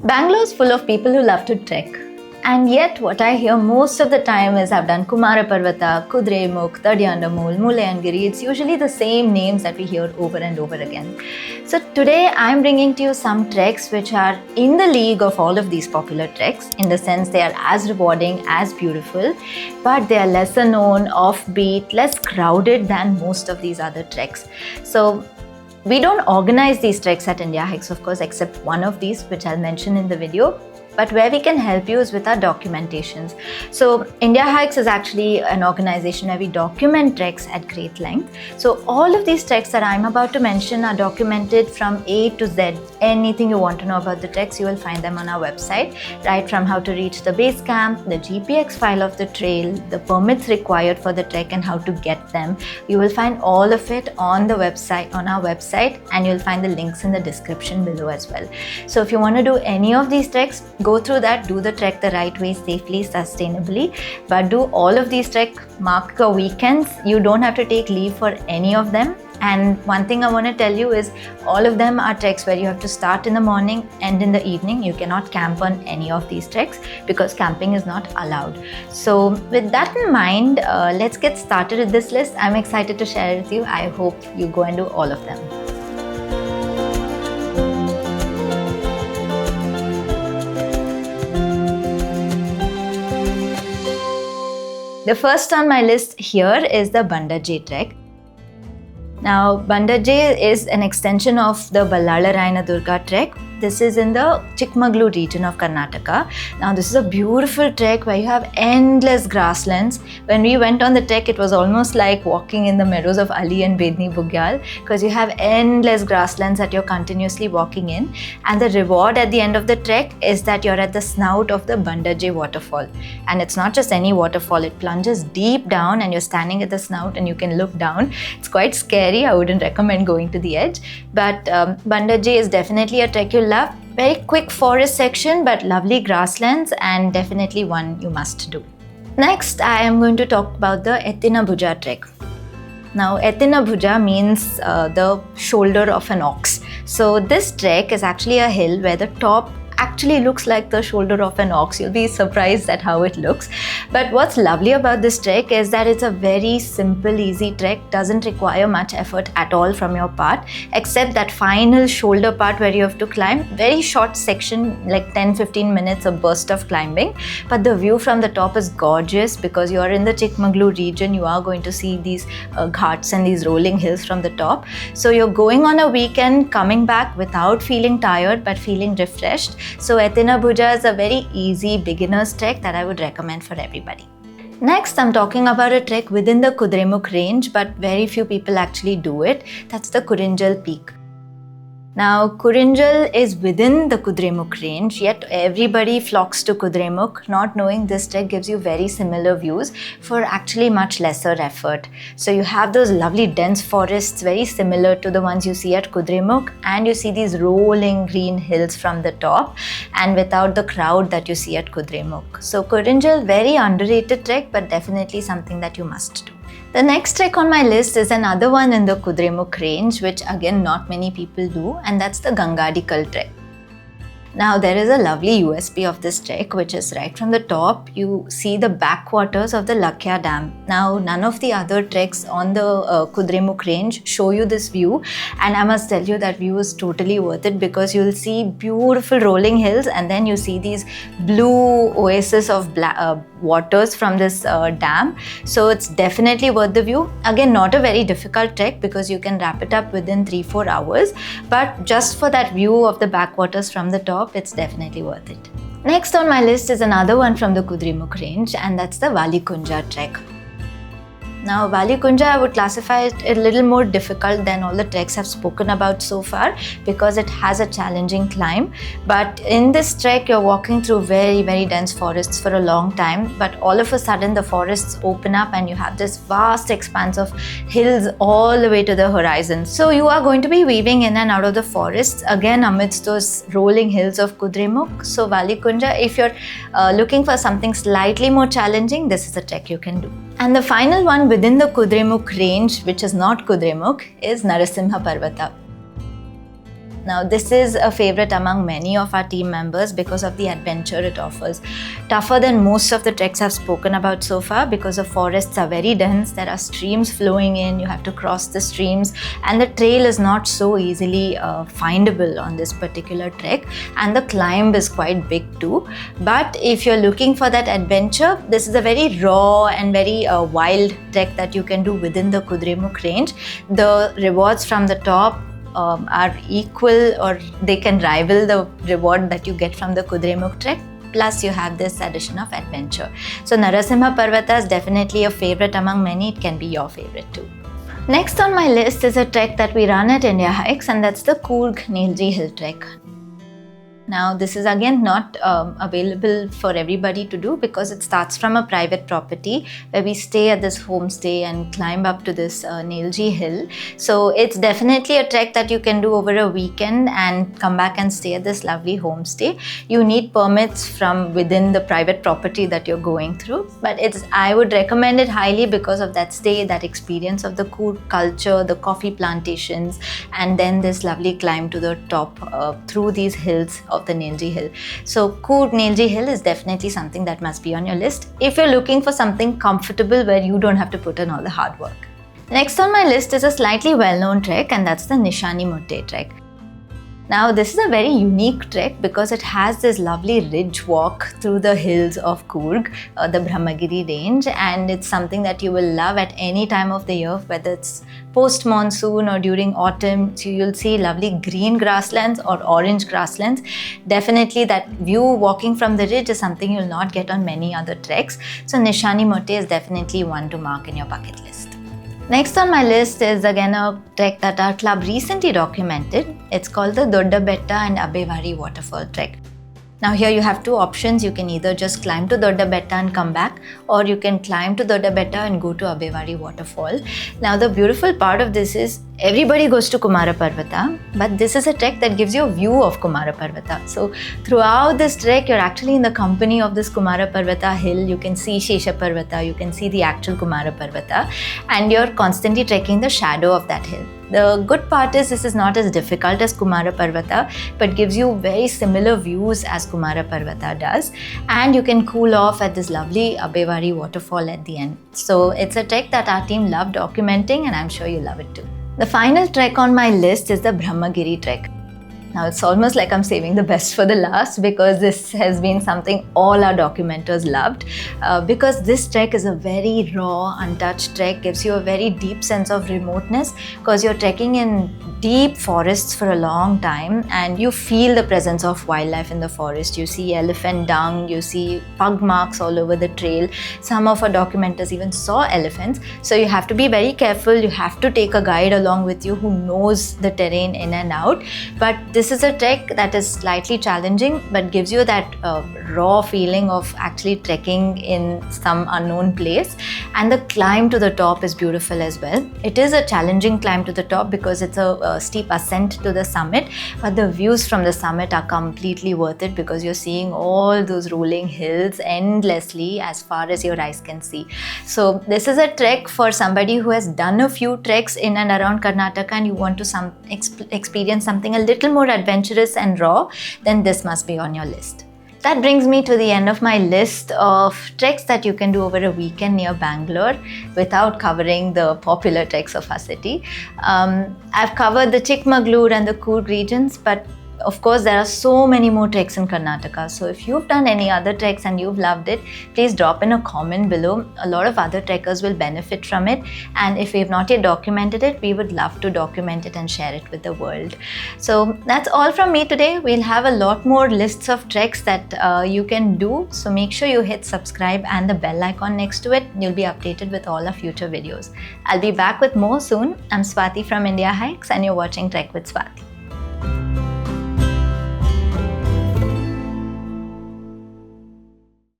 Bangalore is full of people who love to trek. And yet what I hear most of the time is I've done Kumara Parvatha, Kudremukh, Tadyandamool, Mullayanagiri. It's usually the same names that we hear over and over again. So today I'm bringing to you some treks which are in the league of all of these popular treks, in the sense they are as rewarding, as beautiful, but they are lesser known, offbeat, less crowded than most of these other treks. So we don't organize these treks at Indiahikes, of course, except one of these, which I'll mention in the video. But where we can help you is with our documentations. So Indiahikes is actually an organization where we document treks at great length. So all of these treks that I'm about to mention are documented from A to Z. Anything you want to know about the treks, you will find them on our website. Right from how to reach the base camp, the GPX file of the trail, the permits required for the trek and how to get them. You will find all of it on the website, on our website, and you'll find the links in the description below as well. So if you want to do any of these treks, go through that, do the trek the right way, safely, sustainably, but do all of these treks, mark your weekends. You don't have to take leave for any of them. And one thing I want to tell you is all of them are treks where you have to start in the morning, end in the evening. You cannot camp on any of these treks because camping is not allowed. So with that in mind, let's get started with this list. I'm excited to share it with you. I hope you go and do all of them. The first on my list here is the Bandajje Trek. Now, Bandajje is an extension of the Ballarayana Durga Trek. This is in the Chikmagalur region of Karnataka. Now, this is a beautiful trek where you have endless grasslands. When we went on the trek, it was almost like walking in the meadows of Ali and Bedni Bugyal, because you have endless grasslands that you're continuously walking in. And the reward at the end of the trek is that you're at the snout of the Bandajje Waterfall. And it's not just any waterfall, it plunges deep down and you're standing at the snout and you can look down. It's quite scary. I wouldn't recommend going to the edge. But Bandajje is definitely a trek you'll love. Very quick forest section, but lovely grasslands, and definitely one you must do. Next, I am going to talk about the Ettina Bhuja Trek. Now, Ettina Bhuja means the shoulder of an ox. So this trek is actually a hill where the top actually looks like the shoulder of an ox. You'll be surprised at how it looks. But what's lovely about this trek is that it's a very simple, easy trek. Doesn't require much effort at all from your part, except that final shoulder part where you have to climb. Very short section, like 10-15 minutes, a burst of climbing. But the view from the top is gorgeous because you are in the Chikmagalur region. You are going to see these ghats and these rolling hills from the top. So you're going on a weekend, coming back without feeling tired, but feeling refreshed. So Ettina Bhuja is a very easy beginner's trek that I would recommend for everybody. Next, I'm talking about a trek within the Kudremukh range, but very few people actually do it. That's the Kurinjal peak. Now, Kurinjal is within the Kudremukh range, yet everybody flocks to Kudremukh, not knowing this trek gives you very similar views for actually much lesser effort. So you have those lovely dense forests, very similar to the ones you see at Kudremukh, and you see these rolling green hills from the top, and without the crowd that you see at Kudremukh. So Kurinjal, very underrated trek, but definitely something that you must do. The next trek on my list is another one in the Kudremukh range, which again not many people do, and that's the Gangadikal Trek. Now, there is a lovely USP of this trek, which is right from the top, you see the backwaters of the Lakya Dam. Now, none of the other treks on the Kudremukh range show you this view, and I must tell you that view is totally worth it because you'll see beautiful rolling hills and then you see these blue oasis of waters from this dam. So it's definitely worth the view. Again, not a very difficult trek because you can wrap it up within 3-4 hours, but just for that view of the backwaters from the top, it's definitely worth it. Next on my list is another one from the Kudremukh range, and that's the Valikunja Trek. Now, Valikunja, I would classify it a little more difficult than all the treks I've spoken about so far because it has a challenging climb. But in this trek, you're walking through very, very dense forests for a long time. But all of a sudden, the forests open up and you have this vast expanse of hills all the way to the horizon. So you are going to be weaving in and out of the forests, again amidst those rolling hills of Kudremukh. So Valikunja, if you're looking for something slightly more challenging, this is a trek you can do. And the final one within the Kudremukh range, which is not Kudremukh, is Narasimha Parvatha. Now this is a favorite among many of our team members because of the adventure it offers. Tougher than most of the treks I've spoken about so far because the forests are very dense, there are streams flowing in, you have to cross the streams, and the trail is not so easily findable on this particular trek, and the climb is quite big too. But if you're looking for that adventure, this is a very raw and very wild trek that you can do within the Kudremukh range. The rewards from the top are equal, or they can rival the reward that you get from the Kudremukh trek. Plus you have this addition of adventure. So Narasimha Parvatha is definitely a favorite among many. It can be your favorite too. Next on my list is a trek that we run at Indiahikes, and that's the Coorg Nelji Hill Trek. Now this is again not available for everybody to do because it starts from a private property where we stay at this homestay and climb up to this Nelji hill. So it's definitely a trek that you can do over a weekend and come back and stay at this lovely homestay. You need permits from within the private property that you're going through, but I would recommend it highly because of that stay, that experience of the Coorg culture, the coffee plantations, and then this lovely climb to the top through these hills of the Nelji Hill. So Coorg Nelji Hill is definitely something that must be on your list if you're looking for something comfortable where you don't have to put in all the hard work. Next on my list is a slightly well-known trek, and that's the Nishani Motte Trek. Now this is a very unique trek because it has this lovely ridge walk through the hills of Coorg, the Brahmagiri range, and it's something that you will love at any time of the year, whether it's post-monsoon or during autumn. So you'll see lovely green grasslands or orange grasslands. Definitely that view walking from the ridge is something you'll not get on many other treks. So Nishani Motte is definitely one to mark in your bucket list. Next on my list is again a trek that our club recently documented. It's called the Doddabeta and Abbey Vari Waterfall Trek. Now here you have two options. You can either just climb to Doddabeta and come back, or you can climb to Doddabeta and go to Abbey Vari Waterfall. Now the beautiful part of this is everybody goes to Kumara Parvatha, but this is a trek that gives you a view of Kumara Parvatha. So throughout this trek, you're actually in the company of this Kumara Parvatha hill. You can see Shesha Parvatha, you can see the actual Kumara Parvatha, and you're constantly trekking the shadow of that hill. The good part is this is not as difficult as Kumara Parvatha, but gives you very similar views as Kumara Parvatha does, and you can cool off at this lovely Abbey Vari waterfall at the end. So it's a trek that our team loved documenting, and I'm sure you love it too. The final trek on my list is the Brahmagiri Trek. Now it's almost like I'm saving the best for the last because this has been something all our documenters loved, because this trek is a very raw, untouched trek, gives you a very deep sense of remoteness because you're trekking in deep forests for a long time and you feel the presence of wildlife in the forest. You see elephant dung, you see pug marks all over the trail. Some of our documenters even saw elephants. So you have to be very careful. You have to take a guide along with you who knows the terrain in and out. But this is a trek that is slightly challenging but gives you that raw feeling of actually trekking in some unknown place. And the climb to the top is beautiful as well. It is a challenging climb to the top because it's a steep ascent to the summit, but the views from the summit are completely worth it because you're seeing all those rolling hills endlessly as far as your eyes can see. So this is a trek for somebody who has done a few treks in and around Karnataka and you want to experience something a little more adventurous and raw, then this must be on your list. That brings me to the end of my list of treks that you can do over a weekend near Bangalore without covering the popular treks of our city. I've covered the Chikmagalur and the Coorg regions, but of course, there are so many more treks in Karnataka. So if you've done any other treks and you've loved it, please drop in a comment below. A lot of other trekkers will benefit from it. And if we've not yet documented it, we would love to document it and share it with the world. So that's all from me today. We'll have a lot more lists of treks that you can do. So make sure you hit subscribe and the bell icon next to it. You'll be updated with all our future videos. I'll be back with more soon. I'm Swathi from Indiahikes and you're watching Trek with Swathi.